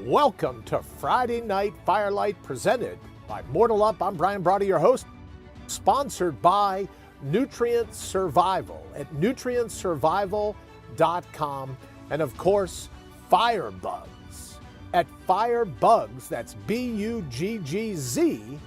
Welcome to Friday Night Firelight, presented by Mortal Up. I'm Brian Brody, your host, sponsored by Nutrient Survival at nutrientsurvival.com, and of course, Firebugs at Firebugs, that's BUGGZ.com.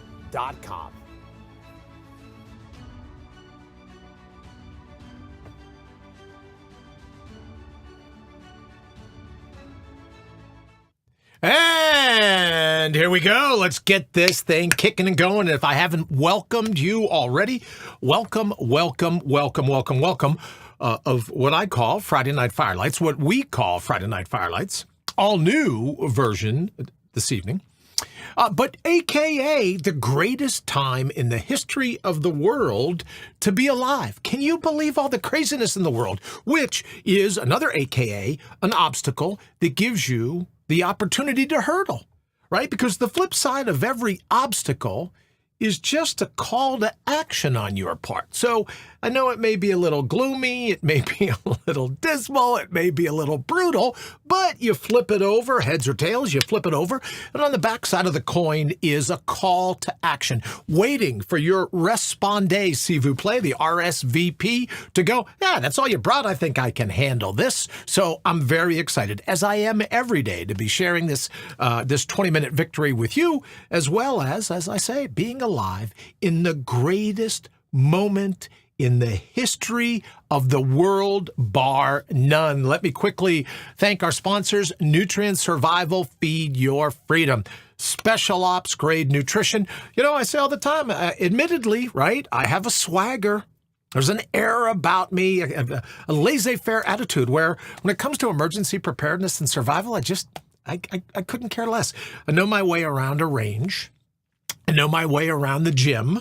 And here we go. Let's get this thing kicking and going. And if I haven't welcomed you already, welcome of what I call Friday Night Firelights, what we call Friday Night Firelights, all new version this evening. But AKA the greatest time in the history of the world to be alive. Can you believe all the craziness in the world? Which is another AKA, an obstacle that gives you the opportunity to hurdle, right? Because the flip side of every obstacle is just a call to action on your part. So I know it may be a little gloomy, it may be a little dismal, it may be a little brutal, but you flip it over, heads or tails, you flip it over, and on the back side of the coin is a call to action, waiting for your respondez, s'il vous plaît, the RSVP, to go, yeah, that's all you brought, I think I can handle this. So I'm very excited, as I am every day, to be sharing this 20-minute victory with you, as well as I say, being alive in the greatest moment in the history of the world, bar none. Let me quickly thank our sponsors, Nutrient Survival, Feed Your Freedom. Special ops grade nutrition. You know, I say all the time, admittedly, right, I have a swagger. There's an air about me, a laissez-faire attitude where when it comes to emergency preparedness and survival, I couldn't care less. I know my way around a range. I know my way around the gym.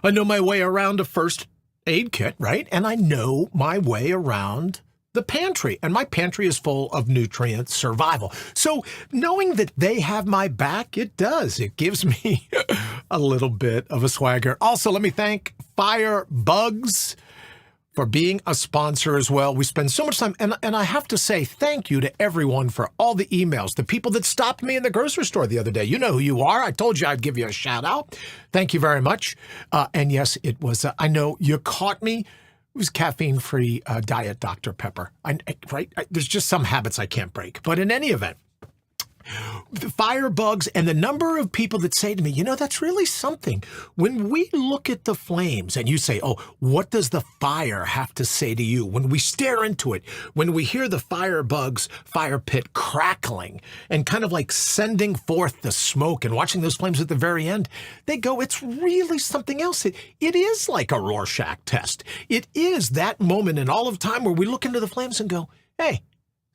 I know my way around a first aid kit, right? And I know my way around the pantry. And my pantry is full of Nutrient Survival. So knowing that they have my back, it gives me a little bit of a swagger. Also, let me thank Firebugs for being a sponsor as well. We spend so much time, and I have to say thank you to everyone for all the emails, the people that stopped me in the grocery store the other day. You know who you are. I told you I'd give you a shout out. Thank you very much. And yes, it was, I know you caught me. It was caffeine-free diet Dr. Pepper. Right? There's just some habits I can't break. But in any event, the Firebugs and the number of people that say to me, you know, that's really something. When we look at the flames and you say, oh, what does the fire have to say to you? When we stare into it, when we hear the Firebugs fire pit crackling and kind of like sending forth the smoke and watching those flames at the very end, they go, it's really something else. It is like a Rorschach test. It is that moment in all of time where we look into the flames and go, hey,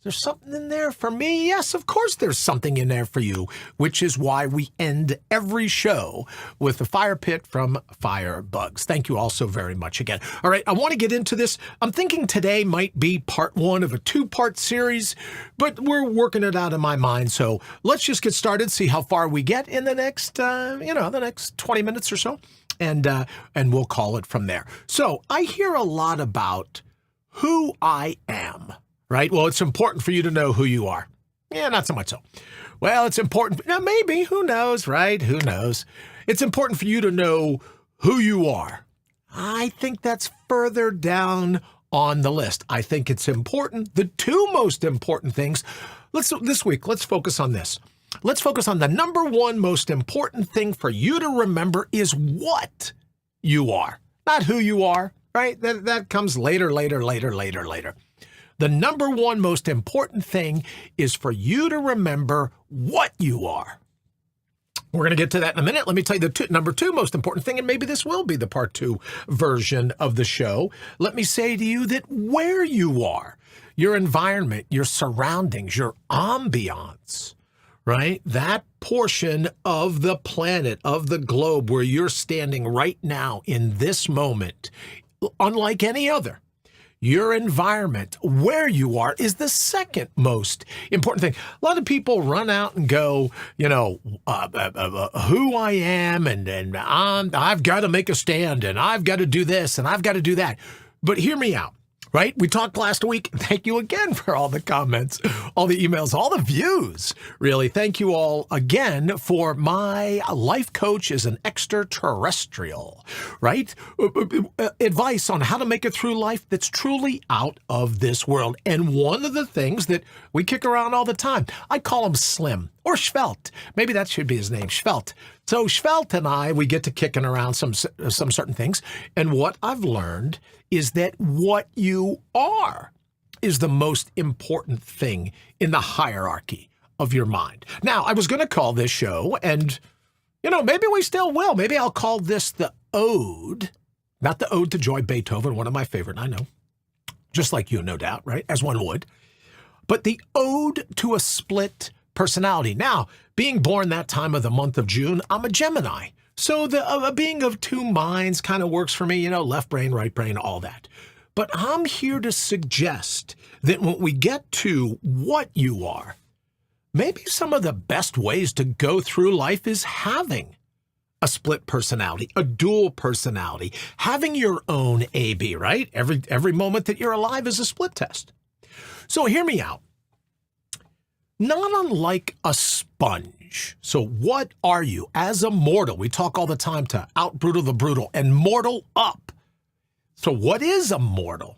there's something in there for me. Yes, of course there's something in there for you, which is why we end every show with the fire pit from Firebugs. Thank you all so very much again. All right, I want to get into this. I'm thinking today might be part one of a two-part series, but we're working it out in my mind. So let's just get started, see how far we get in the next, the next 20 minutes or so, and we'll call it from there. So I hear a lot about who I am. Right? Well, it's important for you to know who you are. Yeah, not so much so. Well, it's important. Now, maybe. Who knows, right? Who knows? It's important for you to know who you are. I think that's further down on the list. I think it's important. The two most important things. This week, let's focus on this. Let's focus on the number one most important thing for you to remember is what you are, not who you are, right? That comes later. The number one most important thing is for you to remember what you are. We're going to get to that in a minute. Let me tell you the number two most important thing, and maybe this will be the part two version of the show. Let me say to you that where you are, your environment, your surroundings, your ambiance, right? That portion of the planet, of the globe where you're standing right now in this moment, unlike any other, your environment, where you are, is the second most important thing. A lot of people run out and go, who I am, and I've got to make a stand, and I've got to do this, and I've got to do that. But hear me out. right? We talked last week. Thank you again for all the comments, all the emails, all the views. Really, thank you all again for my life coach is an extraterrestrial, right? Advice on how to make it through life that's truly out of this world. And one of the things that we kick around all the time, I call him Slim or Svelte. Maybe that should be his name, Svelte. So Svelte and I, we get to kicking around some certain things. And what I've learned is that what you are is the most important thing in the hierarchy of your mind. Now, I was going to call this show, and, maybe we still will. Maybe I'll call this the Ode, not the Ode to Joy Beethoven, one of my favorite, I know, just like you, no doubt, right, as one would, but the Ode to a Split Personality. Now, being born that time of the month of June, I'm a Gemini. So the being of two minds kind of works for me, left brain, right brain, all that. But I'm here to suggest that when we get to what you are, maybe some of the best ways to go through life is having a split personality, a dual personality, having your own AB, right? Every moment that you're alive is a split test. So hear me out. Not unlike a sponge. So what are you as a mortal? We talk all the time to out-brutal the brutal and mortal up. So what is a mortal?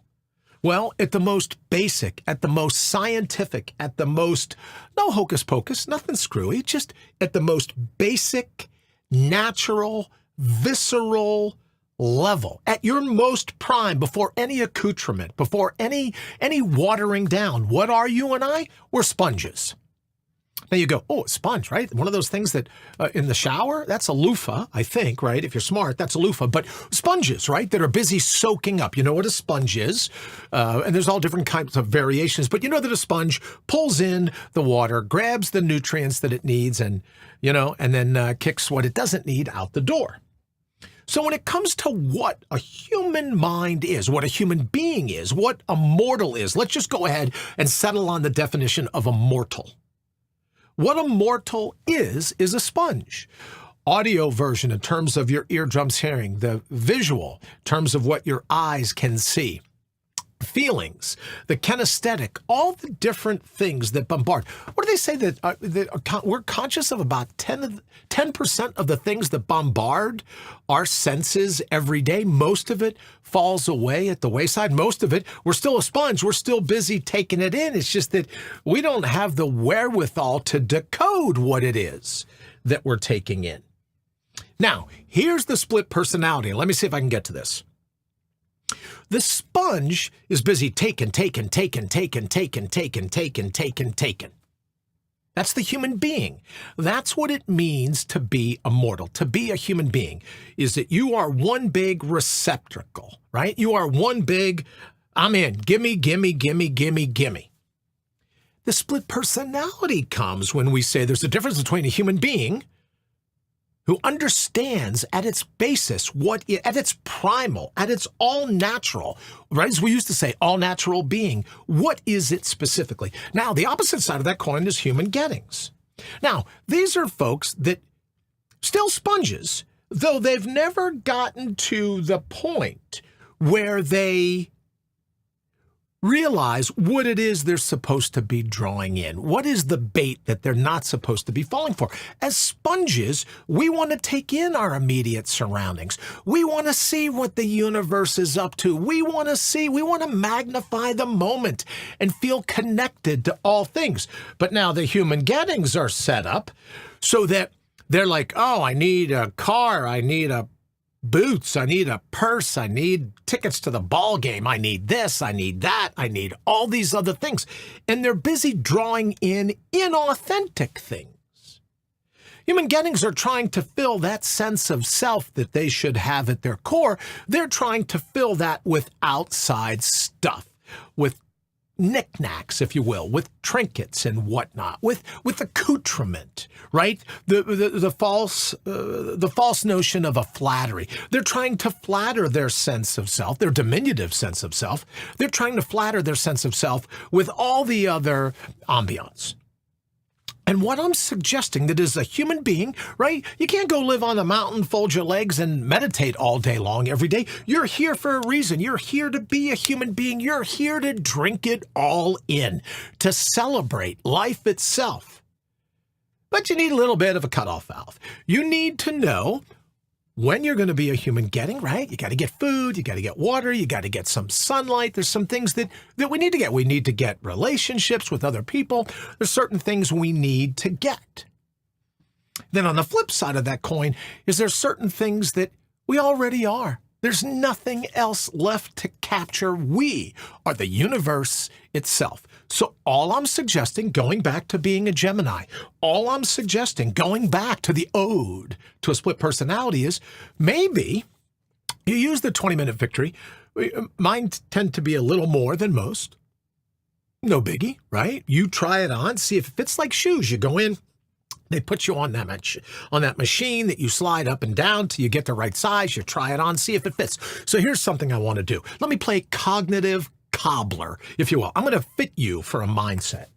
Well, at the most basic, at the most scientific, at the most, no hocus pocus, nothing screwy, just at the most basic, natural, visceral level, at your most prime, before any accoutrement, before any watering down. What are you and I? We're sponges. Now you go, oh, a sponge, right? One of those things that in the shower, that's a loofah, I think, right? If you're smart, that's a loofah. But sponges, right, that are busy soaking up. You know what a sponge is? And there's all different kinds of variations. But you know that a sponge pulls in the water, grabs the nutrients that it needs, and then kicks what it doesn't need out the door. So when it comes to what a human mind is, what a human being is, what a mortal is, let's just go ahead and settle on the definition of a mortal. What a mortal is a sponge. Audio version in terms of your eardrums hearing, the visual in terms of what your eyes can see. Feelings, the kinesthetic, all the different things that bombard. What do they say that we're conscious of about 10% of the things that bombard our senses every day? Most of it falls away at the wayside. Most of it, we're still a sponge. We're still busy taking it in. It's just that we don't have the wherewithal to decode what it is that we're taking in. Now, here's the split personality. Let me see if I can get to this. The sponge is busy taking. That's the human being. That's what it means to be a mortal, to be a human being, is that you are one big receptacle, right? You are one big, I'm in, gimme. The split personality comes when we say there's a difference between a human being who understands at its basis, at its primal, at its all-natural, right? As we used to say, all-natural being, what is it specifically? Now, the opposite side of that coin is human gettings. Now, these are folks that still sponges, though they've never gotten to the point where they realize what it is they're supposed to be drawing in. What is the bait that they're not supposed to be falling for? As sponges, we want to take in our immediate surroundings. We want to see what the universe is up to. We want to magnify the moment and feel connected to all things. But now the human gettings are set up so that they're like, oh, I need a car, I need a boots, I need a purse, I need tickets to the ball game, I need this, I need that, I need all these other things. And they're busy drawing in inauthentic things. Human gettings are trying to fill that sense of self that they should have at their core. They're trying to fill that with outside stuff, with knickknacks, if you will, with trinkets and whatnot, with accoutrement, right? The false notion of a flattery. They're trying to flatter their sense of self, their diminutive sense of self. They're trying to flatter their sense of self with all the other ambiance. And what I'm suggesting that as a human being, right, you can't go live on a mountain, fold your legs, and meditate all day long every day. You're here for a reason. You're here to be a human being. You're here to drink it all in, to celebrate life itself. But you need a little bit of a cutoff valve. You need to know when you're going to be a human getting, right? You got to get food, you got to get water, you got to get some sunlight. There's some things that we need to get. We need to get relationships with other people. There's certain things we need to get. Then on the flip side of that coin is there's certain things that we already are. There's nothing else left to capture. We are the universe itself. So all I'm suggesting, going back to being a Gemini, all I'm suggesting, going back to the ode to a split personality is maybe you use the 20-minute victory. Mine tend to be a little more than most. No biggie, right? You try it on, see if it fits like shoes. You go in. They put you on that machine that you slide up and down till you get the right size. You try it on, see if it fits. So here's something I want to do. Let me play cognitive cobbler, if you will. I'm going to fit you for a mindset.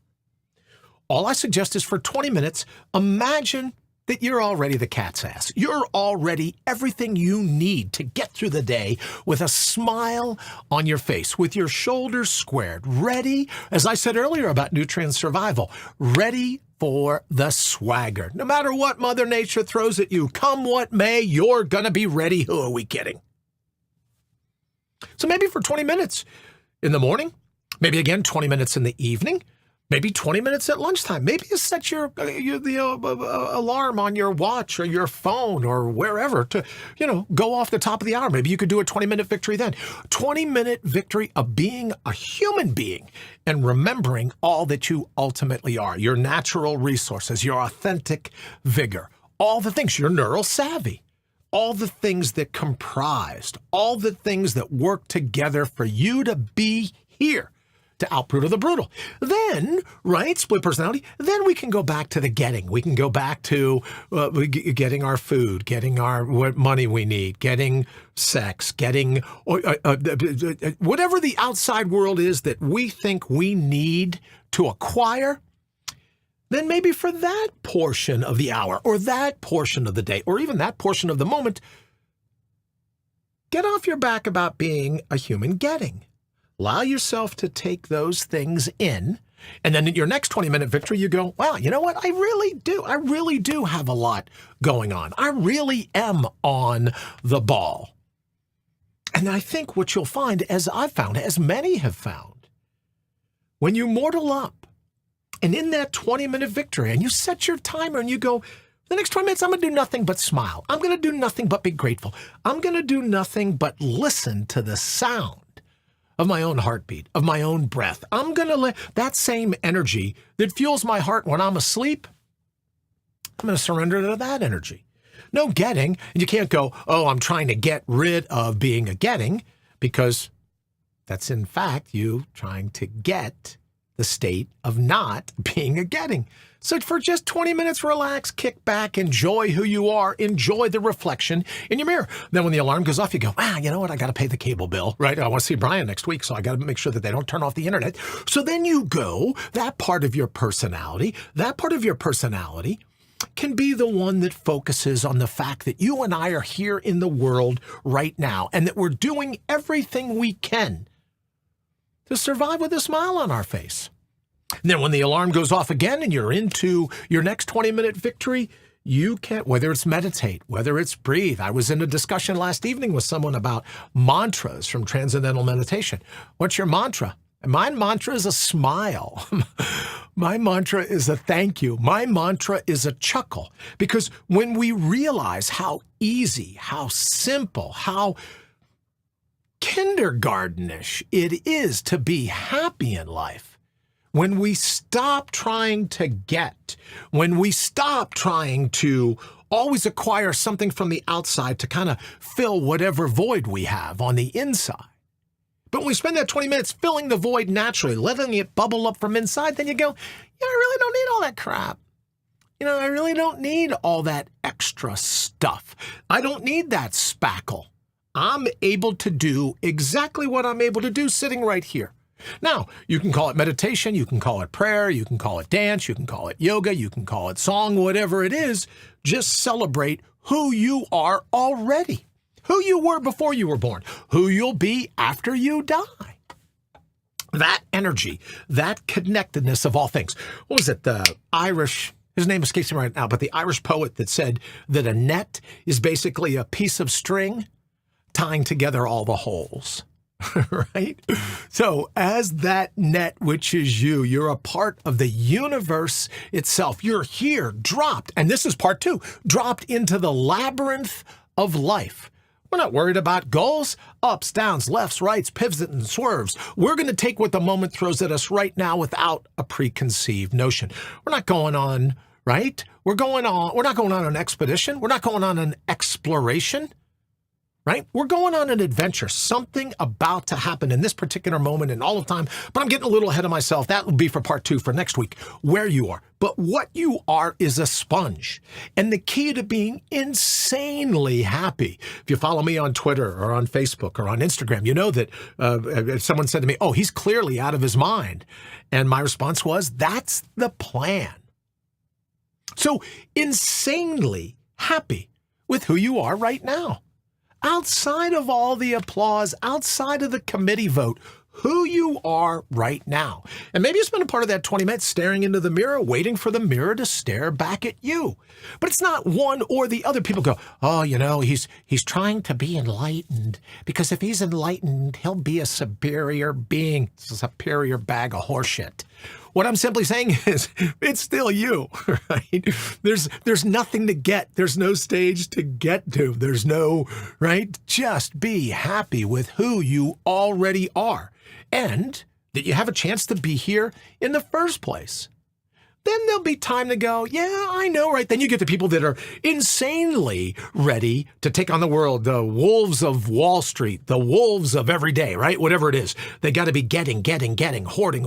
All I suggest is for 20 minutes, imagine that you're already the cat's ass. You're already everything you need to get through the day with a smile on your face, with your shoulders squared, ready, as I said earlier about nutrient survival, ready for the swagger. No matter what Mother Nature throws at you, come what may, you're going to be ready. Who are we kidding? So maybe for 20 minutes in the morning, maybe again 20 minutes in the evening, maybe 20 minutes at lunchtime. Maybe you set the alarm on your watch or your phone or wherever to, go off the top of the hour. Maybe you could do a 20-minute victory then. 20-minute victory of being a human being and remembering all that you ultimately are, your natural resources, your authentic vigor, all the things, your neural savvy, all the things that comprised, all the things that work together for you to be here, to out-brutal the brutal. Then, right, split personality, then we can go back to the getting. We can go back to getting our food, getting what money we need, getting sex, getting whatever the outside world is that we think we need to acquire. Then maybe for that portion of the hour or that portion of the day or even that portion of the moment, get off your back about being a human getting. Allow yourself to take those things in, and then in your next 20-minute victory, you go, wow, you know what? I really do have a lot going on. I really am on the ball. And I think what you'll find, as I've found, as many have found, when you mortal up, and in that 20-minute victory, and you set your timer and you go, the next 20 minutes, I'm going to do nothing but smile. I'm going to do nothing but be grateful. I'm going to do nothing but listen to the sound of my own heartbeat, of my own breath. I'm going to let that same energy that fuels my heart when I'm asleep, I'm going to surrender to that energy. No getting. And you can't go, oh, I'm trying to get rid of being a getting, because that's in fact you trying to get the state of not being a getting. So for just 20 minutes, relax, kick back, enjoy who you are, enjoy the reflection in your mirror. Then when the alarm goes off, you go, you know what? I got to pay the cable bill, right? I want to see Brian next week, so I got to make sure that they don't turn off the internet. So then you go, that part of your personality can be the one that focuses on the fact that you and I are here in the world right now and that we're doing everything we can to survive with a smile on our face. And then when the alarm goes off again and you're into your next 20-minute victory, you can, whether it's meditate, whether it's breathe. I was in a discussion last evening with someone about mantras from Transcendental Meditation. What's your mantra? And my mantra is a smile. My mantra is a thank you. My mantra is a chuckle. Because when we realize how easy, how simple, how kindergartenish it is to be happy in life, when we stop trying to get, when we stop trying to always acquire something from the outside to kind of fill whatever void we have on the inside. But when we spend that 20 minutes filling the void naturally, letting it bubble up from inside, then you go, I really don't need all that crap. I really don't need all that extra stuff. I don't need that spackle. I'm able to do exactly what I'm able to do sitting right here. Now, you can call it meditation, you can call it prayer, you can call it dance, you can call it yoga, you can call it song, whatever it is. Just celebrate who you are already, who you were before you were born, who you'll be after you die. That energy, that connectedness of all things. What was it? The Irish, his name escapes me right now, but the Irish poet that said that a net is basically a piece of string tying together all the holes. Right? So as that net, which is you, you're a part of the universe itself. You're here, dropped, and this is part 2, dropped into the labyrinth of life. We're not worried about goals, ups, downs, lefts, rights, pivots, and swerves. We're going to take what the moment throws at us right now without a preconceived notion. We're not going on, right? We're not going on an expedition. We're not going on an exploration. Right? We're going on an adventure, something about to happen in this particular moment in all of time, but I'm getting a little ahead of myself. That will be for part 2 for next week, where you are. But what you are is a sponge. And the key to being insanely happy, if you follow me on Twitter or on Facebook or on Instagram, you know that someone said to me, oh, he's clearly out of his mind. And my response was, that's the plan. So insanely happy with who you are right now. Outside of all the applause, outside of the committee vote, who you are right now. And maybe you spend a part of that 20 minutes staring into the mirror, waiting for the mirror to stare back at you. But it's not one or the other. People go, oh, he's trying to be enlightened, because if he's enlightened, he'll be a superior being. It's a superior bag of horseshit. What I'm simply saying is, it's still you, right? There's nothing to get. There's no stage to get to. There's no, right? Just be happy with who you already are, and that you have a chance to be here in the first place. Then there'll be time to go, yeah, I know, right? Then you get the people that are insanely ready to take on the world, the wolves of Wall Street, the wolves of every day, right? Whatever it is. They got to be getting, hoarding,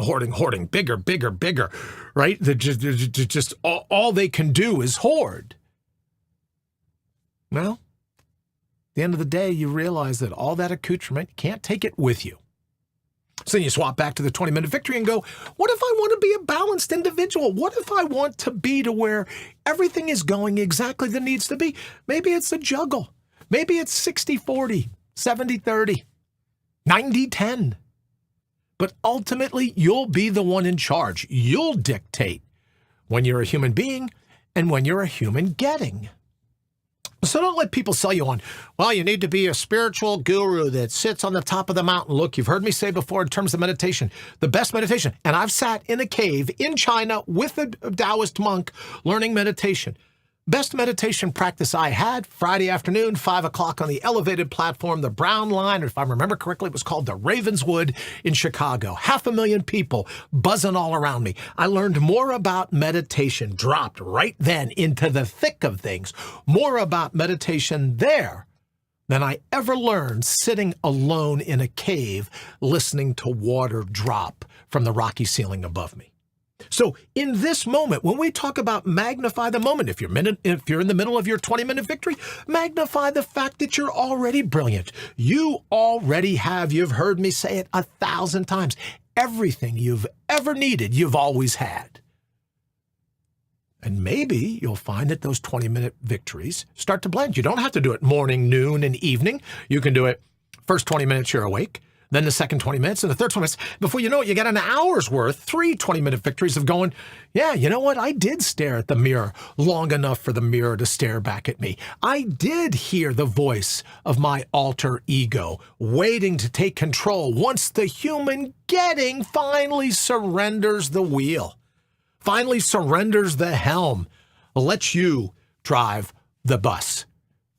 bigger, right? Just all they can do is hoard. Well, at the end of the day, you realize that all that accoutrement, you can't take it with you. So then you swap back to the 20-minute victory and go, what if I want to be a balanced individual? What if I want to be to where everything is going exactly that needs to be? Maybe it's a juggle. Maybe it's 60-40, 70-30, 90-10. But ultimately, you'll be the one in charge. You'll dictate when you're a human being and when you're a human getting. So don't let people sell you on, well, you need to be a spiritual guru that sits on the top of the mountain. Look, you've heard me say before in terms of meditation, the best meditation. And I've sat in a cave in China with a Taoist monk learning meditation. Best meditation practice I had, Friday afternoon, 5 o'clock on the elevated platform, the Brown Line, or if I remember correctly, it was called the Ravenswood in Chicago. 500,000 people buzzing all around me. I learned more about meditation, dropped right then into the thick of things, more about meditation there than I ever learned sitting alone in a cave listening to water drop from the rocky ceiling above me. So in this moment, when we talk about magnify the moment, if you're in the middle of your 20-minute victory, magnify the fact that you're already brilliant. You already have, you've heard me say it 1,000 times, everything you've ever needed, you've always had. And maybe you'll find that those 20-minute victories start to blend. You don't have to do it morning, noon, and evening. You can do it first 20 minutes you're awake, then the second 20 minutes, and the third 20 minutes. Before you know it, you got an hour's worth, 3 20-minute victories of going, yeah, you know what? I did stare at the mirror long enough for the mirror to stare back at me. I did hear the voice of my alter ego waiting to take control once the human getting finally surrenders the wheel, finally surrenders the helm, lets you drive the bus.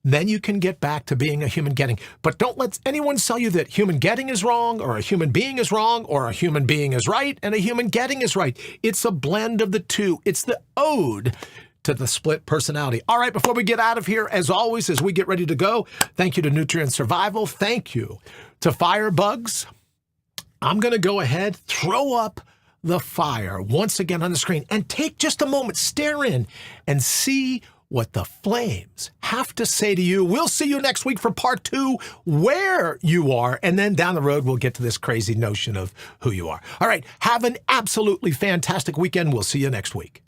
Then you can get back to being a human getting. But don't let anyone sell you that human getting is wrong, or a human being is wrong, or a human being is right, and a human getting is right. It's a blend of the two. It's the ode to the split personality. All right, before we get out of here, as always, as we get ready to go, thank you to Nutrient Survival. Thank you to Firebugs. I'm going to go ahead, throw up the fire once again on the screen, and take just a moment, stare in, and see what the flames have to say to you. We'll see you next week for part 2, where you are. And then down the road, we'll get to this crazy notion of who you are. All right. Have an absolutely fantastic weekend. We'll see you next week.